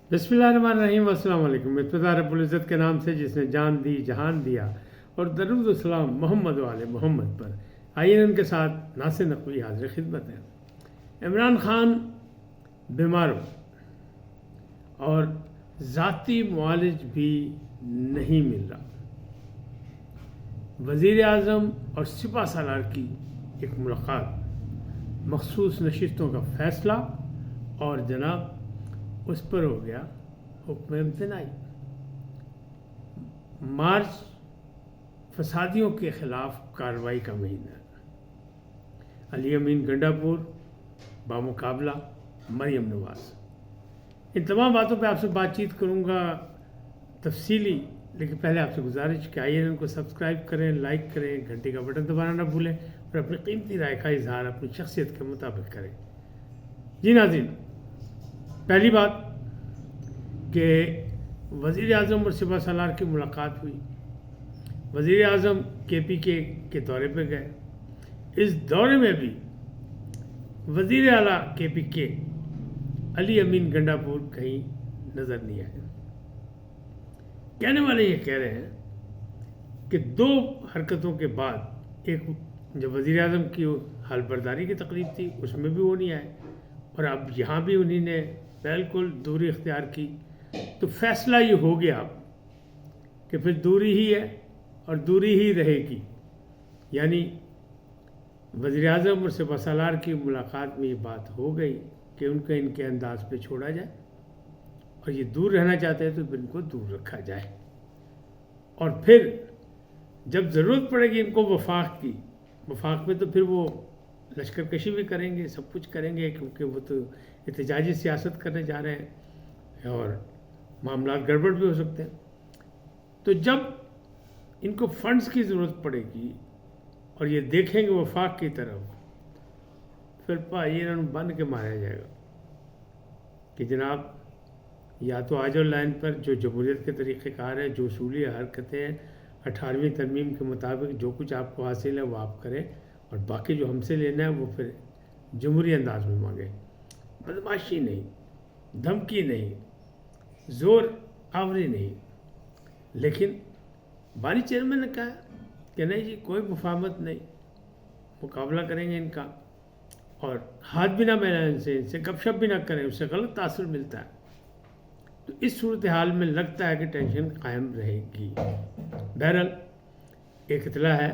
बिस्मिल्लाहिर्रहमानिर्रहीम। अस्सलाम वालेकुम। इब्तिदा रब्बुल इज़्ज़त के नाम से जिसने जान दी जहान दिया, और दरूद व सलाम मोहम्मद वाले मोहम्मद पर। आइए उनके साथ नासिर नक़वी हाज़िर खिदमत है। इमरान खान बीमार हो और ज़ाती मुआलिज भी नहीं मिल रहा। वज़ीर आज़म और सिपह सालार की एक मुलाकात, मखसूस नशिस्तों का फ़ैसला, और जनाब उस पर हो गया हुक्म इम्तनाई। मार्च फसादियों के ख़िलाफ़ कार्रवाई का महीना। अली अमीन गंडापुर बामुकाबला मरियम नवाज़। इन तमाम बातों पे आपसे बातचीत करूँगा तफसीली, लेकिन पहले आपसे गुजारिश कि आइए इनको सब्सक्राइब करें, लाइक करें, घंटी का बटन दबाना ना भूलें और अपनी कीमती राय का इजहार अपनी शख्सियत के मुताबिक करें। जी नाज़रीन, पहली बात कि वज़ीर आज़म और सिपह सालार की मुलाकात हुई। वज़ीर आज़म KPK के दौरे पर गए। इस दौरे में भी वज़ीर आला KPK अली अमीन गंडापुर कहीं नज़र नहीं आए। कहने वाले ये कह रहे हैं कि दो हरकतों के बाद, एक जब वज़ीर आज़म की हाल बर्दारी की तकरीब थी उसमें भी वो नहीं आए, और अब यहाँ भी उन्हीं ने बिल्कुल दूरी इख्तियार की, तो फ़ैसला ये हो गया कि फिर दूरी ही है और दूरी ही रहेगी। यानी वज़ीर आज़म और सिपह सालार की मुलाकात में ये बात हो गई कि उनको इनके अंदाज पे छोड़ा जाए, और ये दूर रहना चाहते हैं तो इनको दूर रखा जाए, और फिर जब ज़रूरत पड़ेगी इनको वफाक में, तो फिर वो लश्कर कशी भी करेंगे, सब कुछ करेंगे, क्योंकि वो तो एहतजाजी सियासत करने जा रहे हैं और मामला गड़बड़ भी हो सकते हैं। तो जब इनको फंड्स की ज़रूरत पड़ेगी और ये देखेंगे वफाक की तरफ, फिर भाई इन्होंने बन के मारा जाएगा कि जनाब या तो आ जाओ लाइन पर, जो जमहूरियत के तरीक़ेकार है, जो उसूली हरकतें हैं 18वीं तरमीम के मुताबिक, जो कुछ आपको हासिल है वो आप करें, और बाकी जो हमसे लेना है वो फिर जमहूरी अंदाज में मांगे। बदमाशी नहीं, धमकी नहीं, ज़ोर आवरी नहीं। लेकिन बानी चेयरमैन ने कहा कि नहीं जी, कोई मुफाहमत नहीं, मुकाबला करेंगे इनका, और हाथ भी ना मिलाएं इनसे गपशप भी ना करें, उससे गलत तासुर मिलता है। तो इस सूरत हाल में लगता है कि टेंशन कायम रहेगी। बहरहाल एक इतला है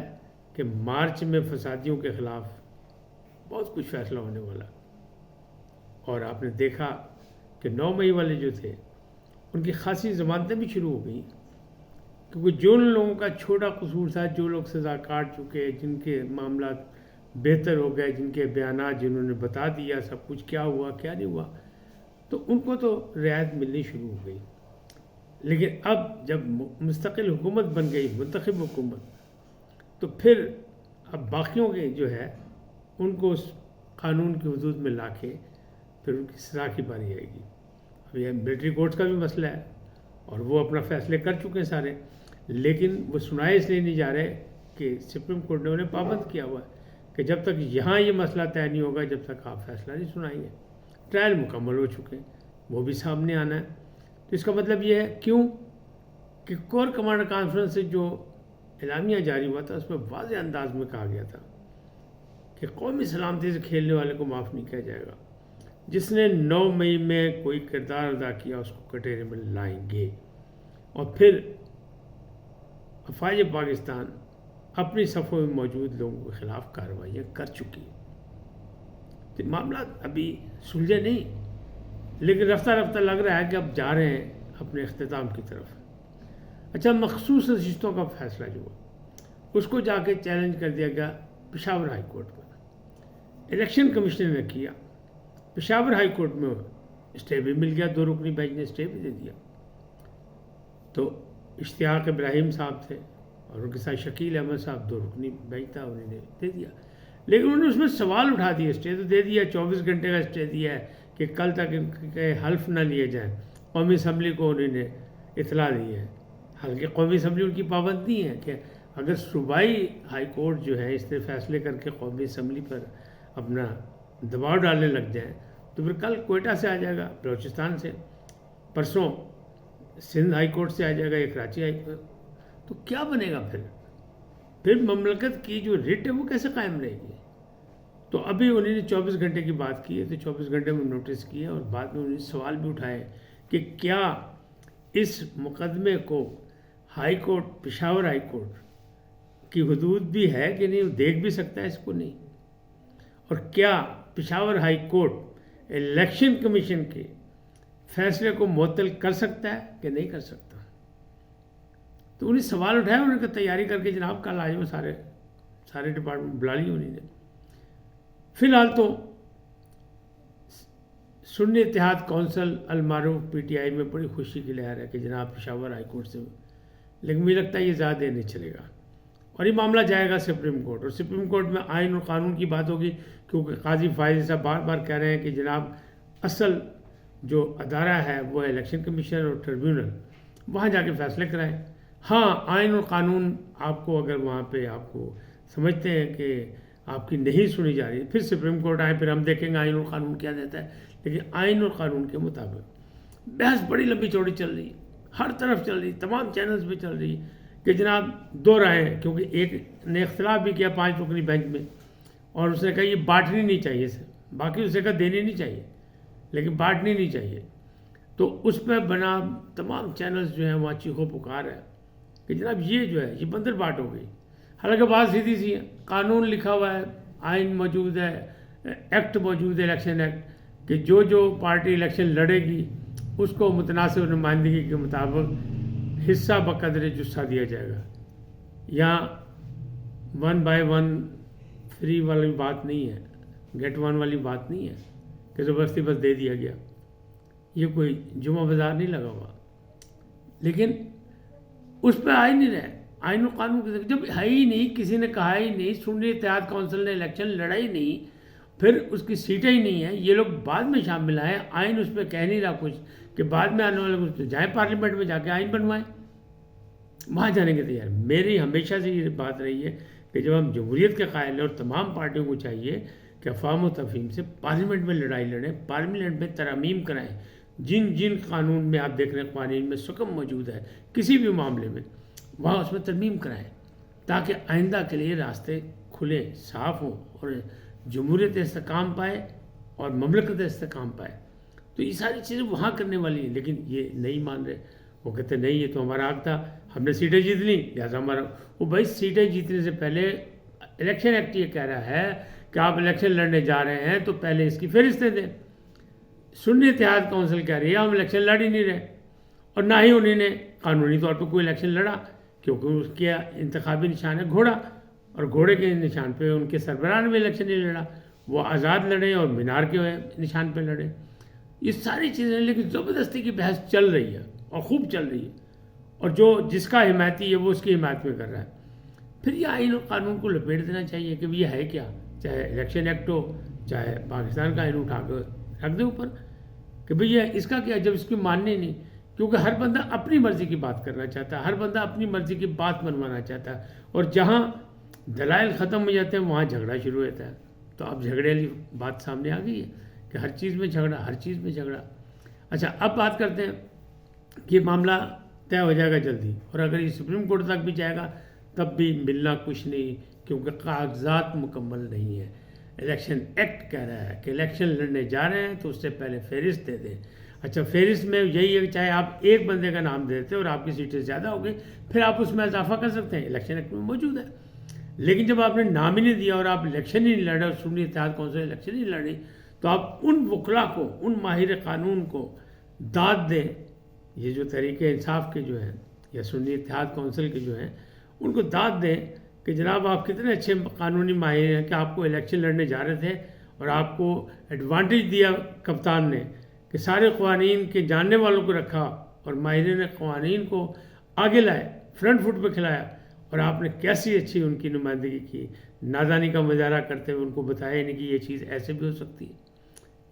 कि मार्च में फसादियों के ख़िलाफ़ बहुत कुछ फ़ैसला होने वाला, और आपने देखा कि 9 मई वाले जो थे उनकी खासी ज़मानतें भी शुरू हो गई, क्योंकि जो लोगों का छोटा कसूर था, जो लोग सज़ा काट चुके, जिनके मामला बेहतर हो गए, जिनके बयानात जिन्होंने बता दिया सब कुछ क्या हुआ क्या नहीं हुआ, तो उनको तो रियायत मिलनी शुरू हो गई। लेकिन अब जब मुस्तकिल हुकूमत बन गई, मुंतखब हुकूमत, तो फिर अब बाकियों के जो है उनको उस कानून की हदूद में ला के फिर उनकी सज़ा की बारी आएगी। अब यह मिलिट्री कोर्ट्स का भी मसला है, और वो अपना फ़ैसले कर चुके हैं सारे, लेकिन वो सुनाए इसलिए नहीं जा रहे कि सुप्रीम कोर्ट ने उन्हें पाबंद किया हुआ है कि जब तक यहाँ ये मसला तय नहीं होगा, जब तक आप फैसला नहीं सुनाएंगे। ट्रायल मुकम्मल हो चुके हैं, वो भी सामने आना है। तो इसका मतलब ये है क्यों कि कोर कमांडर कॉन्फ्रेंस से जो एलामिया जारी हुआ था उसमें वाज़ेह अंदाज में कहा गया था कि कौमी सलामती से खेलने वाले को माफ़ नहीं किया जाएगा। जिसने 9 मई में कोई किरदार अदा किया उसको कटघरे में लाएंगे, और फिर अफवाज पाकिस्तान अपनी सफ़ों में मौजूद लोगों के ख़िलाफ़ कार्रवाइयाँ कर चुकी है। तो मामला अभी सुलझे नहीं, लेकिन रफ्ता रफ्ता लग रहा है कि अब जा रहे हैं अपने अख्तिताम की तरफ। अच्छा, मखसूस नशिस्तों का फ़ैसला जो हुआ उसको जाके चैलेंज कर दिया गया पेशावर हाई कोर्ट में। इलेक्शन कमीशन ने किया, पेशावर हाई कोर्ट में स्टे भी मिल गया, 2 रुकनी बेंच ने स्टे भी दे दिया। तो इश्तियाक इब्राहिम साहब थे और उनके साथ शकील अहमद साहब, 2 रुकनी बेंच था, उन्होंने दे दिया। लेकिन उन्होंने उसमें सवाल उठा दिए। स्टे तो दे दिया, 24 घंटे का स्टे दिया है कि कल तक इनके हल्फ ना लिए जाएँ। कौमी असम्बली को उन्होंने इतला दी है, हालांकि कौमी असम्बली उनकी पाबंदी है कि अगर सूबाई हाई कोर्ट जो है इस तरह फैसले करके कौमी असम्बली पर अपना दबाव डालने लग जाए तो फिर कल कोयटा से आ जाएगा, बलूचिस्तान से, परसों सिंध हाई कोर्ट से आ जाएगा या कराची हाई कोर्ट, तो क्या बनेगा फिर ममलकत की जो रिट है वो कैसे कायम रहेगी। तो अभी उन्होंने 24 घंटे की बात की है, तो 24 घंटे में नोटिस किया और बाद में उन्होंने सवाल भी उठाए कि क्या इस मुकदमे को high court, Peshawar high court की हुदूद भी है कि नहीं, वो देख भी सकता है इसको नहीं, और क्या Peshawar high court election commission के फैसले को मुअत्तल कर सकता है कि नहीं कर सकता। तो उन्हें सवाल उठाया, उन्होंने तैयारी करके जनाब कल आ जाओ, सारे डिपार्टमेंट बुला लिए उन्होंने। फिलहाल तो सुन्नी इत्तेहाद कौंसिल अल-मारूफ पीटीआई में बड़ी खुशी की लहर है कि जनाब पेशावर हाई कोर्ट से, लेकिन मुझे लगता है ये ज़्यादा देर नहीं चलेगा और ये मामला जाएगा सुप्रीम कोर्ट, और सुप्रीम कोर्ट में आइन और कानून की बात होगी, क्योंकि काजी फाइज साहब बार बार कह रहे हैं कि जनाब असल जो अदारा है वो है इलेक्शन कमीशन और ट्रिब्यूनल, वहाँ जाके फैसले कराएं। हाँ, आइन और कानून आपको अगर वहाँ पे आपको समझते हैं कि आपकी नहीं सुनी जा रही, फिर सुप्रीम कोर्ट आए, फिर हम देखेंगे आइन और कानून क्या देता है। लेकिन आइन और कानून के मुताबिक बहस बड़ी लंबी चौड़ी चल रही है, हर तरफ चल रही, तमाम चैनल्स पे चल रही है कि जनाब दो राहें, क्योंकि एक ने इख्तलाफ भी किया 5 रुकनी बेंच में, और उसने कहा ये बांटनी नहीं चाहिए सर, बाकी उसने कहा देनी नहीं चाहिए, लेकिन बांटनी नहीं चाहिए। तो उस पर बना तमाम चैनल्स जो हैं वहाँ चीखो पुकार है कि जनाब ये जो है ये बंदर बाट हो गई। हालांकि बात सीधी सी है, कानून लिखा हुआ है, आइन मौजूद है, एक्ट मौजूद है, इलेक्शन एक्ट, कि जो पार्टी इलेक्शन लड़ेगी उसको मुतनासिब नुमाइंदगी के मुताबिक हिस्सा बकदर जुस्सा दिया जाएगा। यहाँ 1 by 1 फ्री वाली बात नहीं है, गेट 1 वाली बात नहीं है कि ज़बरदस्ती बस दे दिया गया, ये कोई जुमा बाजार नहीं लगा हुआ। लेकिन उस पर आ ही नहीं रहे, आइन और कानून जब है ही नहीं, किसी ने कहा ही नहीं, सुन्नी इत्तेहाद कौंसिल ने इलेक्शन लड़ा ही नहीं, फिर उसकी सीटें ही नहीं है, ये लोग बाद में शामिल आए, आइन उस पर कह नहीं रहा कुछ कि बाद में आने वाले कुछ जाए पार्लियामेंट में जाके आइन बनवाएं, वहाँ जाने के तैयार। मेरी हमेशा से ये बात रही है कि जब हम जमहूरियत के कायल हैं और तमाम पार्टियों को चाहिए कि अफ़वाम व तफ़हीम से पार्लियामेंट में लड़ाई लड़ें, पार्लियामेंट में तरमीम कराएं, जिन कानून में आप देख रहे हैं कानून में सुकम मौजूद है किसी भी मामले में, वहाँ उसमें तरमीम कराएं ताकि आइंदा के लिए रास्ते खुले साफ़ हों और जमहूरियत इस्तेकाम पाए और ममलकत इस्तेकाम पाए। तो ये सारी चीज़ें वहाँ करने वाली हैं, लेकिन ये नहीं मान रहे। वो कहते नहीं, ये तो हमारा हक था, हमने सीटें जीत ली, लिहाजा हमारा। वो भाई सीटें जीतने से पहले इलेक्शन एक्ट ये कह रहा है कि आप इलेक्शन लड़ने जा रहे हैं तो पहले इसकी फहरिस्तें दें। सुन्नी इत्तेहाद कौंसिल कह रही है हम इलेक्शन लड़ ही नहीं रहे, और ना ही उन्होंने कानूनी तौर पर कोई इलेक्शन लड़ा, क्योंकि उसके इंतखाबी निशान है घोड़ा, और घोड़े के निशान पे उनके सरबराह ने भी इलेक्शन नहीं लड़ा, वो आज़ाद लड़े और मीनार के निशान पे लड़े। ये सारी चीज़ें, लेकिन ज़बरदस्ती की बहस चल रही है और खूब चल रही है, और जो जिसका हिमायती है वो उसकी हिमायत में कर रहा है। फिर ये आइन और कानून को लपेट देना चाहिए कि ये है क्या, चाहे इलेक्शन एक्ट हो, चाहे पाकिस्तान का आइन उठा कर रख दे ऊपर कि भैया इसका क्या, जब इसकी माननी नहीं, क्योंकि हर बंदा अपनी मर्ज़ी की बात करना चाहता है, हर बंदा अपनी मर्ज़ी की बात मनवाना चाहता है, और जहाँ दलाइल ख़त्म हो जाते हैं वहाँ झगड़ा शुरू होता है। तो अब झगड़े वाली बात सामने आ गई है कि हर चीज़ में झगड़ा, हर चीज़ में झगड़ा। अच्छा, अब बात करते हैं कि मामला तय हो जाएगा जल्दी, और अगर ये सुप्रीम कोर्ट तक भी जाएगा तब भी मिलना कुछ नहीं, क्योंकि कागजात मुकम्मल नहीं है। इलेक्शन एक्ट कह रहा है कि इलेक्शन लड़ने जा रहे हैं तो उससे पहले फहरिस्त दे दें। अच्छा, फहरिस्त में यही है कि चाहे आप एक बंदे का नाम दे देते और आपकी सीटें ज़्यादा हो गई, फिर आप उसमें इजाफा कर सकते हैं, इलेक्शन एक्ट में मौजूद है। लेकिन जब आपने नाम ही नहीं दिया और आप इलेक्शन ही नहीं लड़े, और सुन्नी इत्तेहाद कौंसिल इलेक्शन ही लड़ी, तो आप उन वकला को, उन माहिर कानून को दाद दें, ये जो तरीके इंसाफ के जो हैं या सुन्नी इत्तेहाद कौंसिल के जो हैं, उनको दाद दें कि जनाब आप कितने अच्छे कानूनी माहिर हैं कि आपको इलेक्शन लड़ने जा रहे थे और आपको एडवांटेज दिया कप्तान ने कि सारे क़वानीन के जानने वालों को रखा और माहिर ने क़वानीन को आगे लाए, फ्रंट फुट पर खिलाया, और आपने कैसी अच्छी उनकी नुमाइंदगी की, नादानी का मुजाहरा करते हुए उनको बताया नहीं कि ये चीज़ ऐसे भी हो सकती है।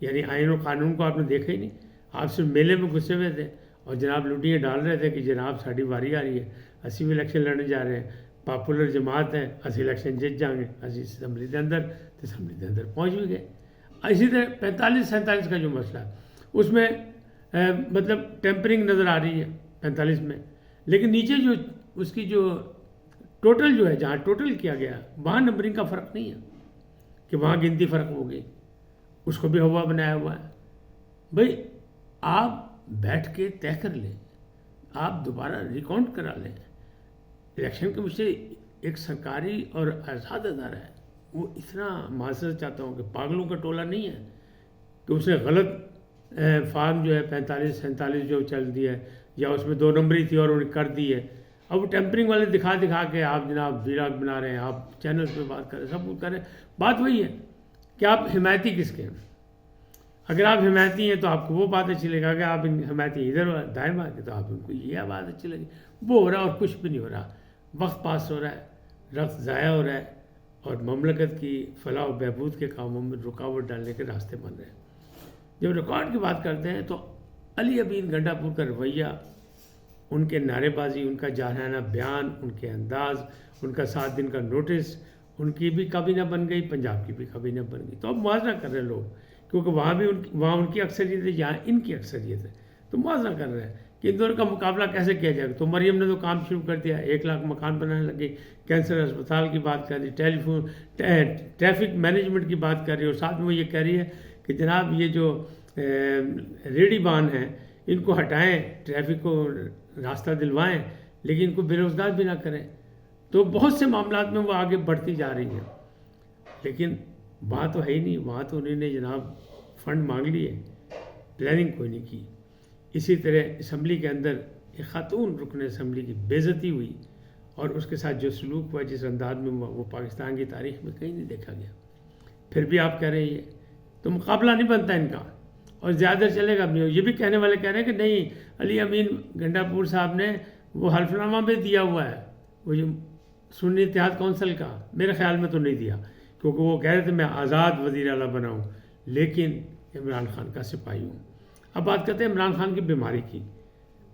यानी आइन और कानून को आपने देखा ही नहीं, आप सिर्फ मेले में घुसे हुए थे और जनाब लुटियाँ डाल रहे थे कि जनाब साड़ी बारी आ रही है, असी भी इलेक्शन लड़ने जा रहे हैं, पॉपुलर जमात है, असी इलेक्शन जीत जाएंगे, असी असम्बली के अंदर, तो असम्बली के अंदर पहुँच भी गए। इसी तरह 45-47 का जो मसला है उसमें مطلب ٹیمپرنگ نظر آ رہی ہے 45 میں، لیکن نیچے جو اس کی جو ٹوٹل جو ہے جہاں ٹوٹل کیا گیا وہاں نمبرنگ کا فرق نہیں ہے کہ وہاں گنتی فرق ہوگی، اس کو بھی ہوا بنایا ہوا ہے۔ بھائی آپ بیٹھ کے طے کر لیں، آپ دوبارہ ریکاؤنٹ کرا لیں۔ الیکشن کمیشن ایک سرکاری اور آزاد ادارہ ہے، وہ اتنا معذرت چاہتا ہوں کہ پاگلوں کا ٹولہ نہیں ہے کہ اس نے غلط فارم جو ہے 45 47 جو چل دی ہے یا اس میں 2 نمبری تھی اور انہیں کر دی ہے۔ اب وہ ٹیمپرنگ والے دکھا کے آپ جناب ویلاگ بنا رہے ہیں، آپ چینل پہ بات کر رہے ہیں، سب کچھ کر رہے ہیں۔ بات وہی ہے کہ آپ حمایتی کس کے ہیں۔ اگر آپ حمایتی ہیں تو آپ کو وہ بات اچھی لگے گا، اگر آپ حمایتی ادھر دائیں بائیں کے تو آپ ان کو یہ بات اچھی لگی۔ وہ ہو رہا ہے اور کچھ بھی نہیں ہو رہا، وقت پاس ہو رہا ہے، وقت ضائع ہو رہا ہے اور مملکت کی فلاح و بہبود کے کاموں میں رکاوٹ ڈالنے کے راستے بن رہے ہیں۔ جب ریکارڈ کی بات کرتے ہیں تو علی امین گنڈا پور کا رویہ، ان کے نعرے بازی، ان کا جارحانہ بیان، ان کے انداز، ان کا 7 دن کا نوٹس، ان کی بھی کابینہ بن گئی، پنجاب کی بھی کابینہ بن گئی۔ تو اب موازنہ کر رہے ہیں لوگ، کیونکہ وہاں ان کی اکثریت ہے، یہاں ان کی اکثریت ہے، تو موازنہ کر رہے ہیں کہ ان دونوں کا مقابلہ کیسے کیا جائے گا۔ تو مریم نے تو کام شروع کر دیا، 1 لاکھ مکان بنانے لگے، کینسر اسپتال کی بات کر رہی، ٹریفک مینجمنٹ کی بات کر رہی ہے، اور ساتھ میں وہ یہ کہہ رہی ہے کہ جناب یہ جو ریڑھی بان ہیں ان کو ہٹائیں، ٹریفک کو راستہ دلوائیں، لیکن ان کو بے روزگار بھی نہ کریں۔ تو بہت سے معاملات میں وہ آگے بڑھتی جا رہی ہیں، لیکن وہاں تو ہے ہی نہیں، وہاں تو انہوں نے جناب فنڈ مانگ لیے، پلاننگ کوئی نہیں کی۔ اسی طرح اسمبلی کے اندر ایک خاتون رکن اسمبلی کی بے عزتی ہوئی، اور اس کے ساتھ جو سلوک ہوا، جس انداز میں ہوا، وہ پاکستان کی تاریخ میں کہیں نہیں دیکھا گیا۔ پھر بھی آپ کہہ رہے ہیں تو مقابلہ نہیں بنتا ان کا، اور زیادہ چلے گا بھی۔ یہ بھی کہنے والے کہہ رہے ہیں کہ نہیں، علی امین گنڈا پور صاحب نے وہ حلف نامہ بھی دیا ہوا ہے، وہ جو سنی اتحاد کونسل کا، میرے خیال میں تو نہیں دیا، کیونکہ وہ کہہ رہے تھے میں آزاد وزیر اعلیٰ بناؤں، لیکن عمران خان کا سپاہی ہوں۔ اب بات کرتے ہیں عمران خان کی بیماری کی۔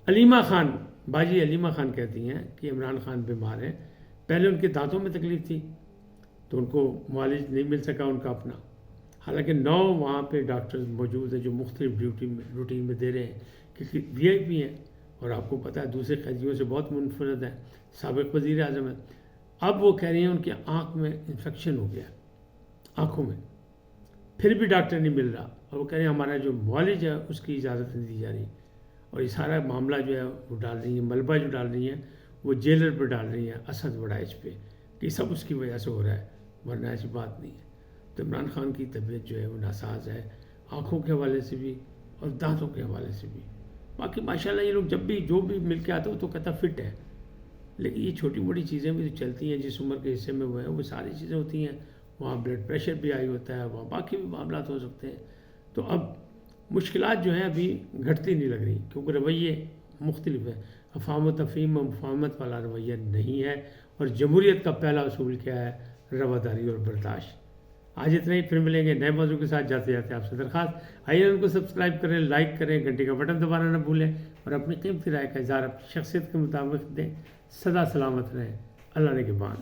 علیمہ خان، باجی علیمہ خان کہتی ہیں کہ عمران خان بیمار ہیں، پہلے ان کے دانتوں میں تکلیف تھی تو ان کو معالج نہیں مل سکا ان کا اپنا، حالانکہ 9 وہاں پہ ڈاکٹرز موجود ہیں جو مختلف روٹین میں دے رہے ہیں، کیونکہ وی آئی پی ہیں، اور آپ کو پتہ ہے دوسرے قیدیوں سے بہت منفرد ہیں، سابق وزیر اعظم ہیں۔ اب وہ کہہ رہی ہیں ان کی آنکھ میں انفیکشن ہو گیا، آنکھوں میں، پھر بھی ڈاکٹر نہیں مل رہا، اور وہ کہہ رہے ہیں ہمارا جو معالج ہے اس کی اجازت نہیں دی جا رہی، اور یہ سارا معاملہ جو ہے وہ ڈال رہی ہیں، ملبہ جو ڈال رہی ہیں وہ جیلر پر ڈال رہی ہیں، اسد وڑائچ پہ، کہ سب اس کی وجہ سے ہو رہا ہے، ورنہ ایسی بات نہیں ہے۔ تو عمران خان کی طبیعت جو ہے وہ ناساز ہے، آنکھوں کے حوالے سے بھی اور دانتوں کے حوالے سے بھی۔ باقی ماشاءاللہ یہ لوگ جب بھی جو بھی مل کے آتے ہو تو کہتا فٹ ہے، لیکن یہ چھوٹی موٹی چیزیں بھی تو چلتی ہیں، جس عمر کے حصے میں وہ ہیں وہ ساری چیزیں ہوتی ہیں، وہاں بلڈ پریشر بھی آئی ہوتا ہے، وہاں باقی بھی معاملات ہو سکتے ہیں۔ تو اب مشکلات جو ہیں ابھی گھٹتی نہیں لگ رہی، کیونکہ رویے مختلف ہیں، افہام و تفہیم و مفاہمت والا رویہ نہیں ہے، اور جمہوریت کا پہلا اصول کیا ہے؟ رواداری اور برداشت۔ آج اتنا ہی، پھر ملیں گے نئے موضوع کے ساتھ۔ جاتے جاتے آپ سے درخواست، آئیے ان کو سبسکرائب کریں، لائک کریں، گھنٹی کا بٹن دبانا نہ بھولیں، اور اپنی قیمتی رائے کا اظہار اپنی شخصیت کے مطابق دیں۔ سدا سلامت رہیں، اللہ نے کے بان۔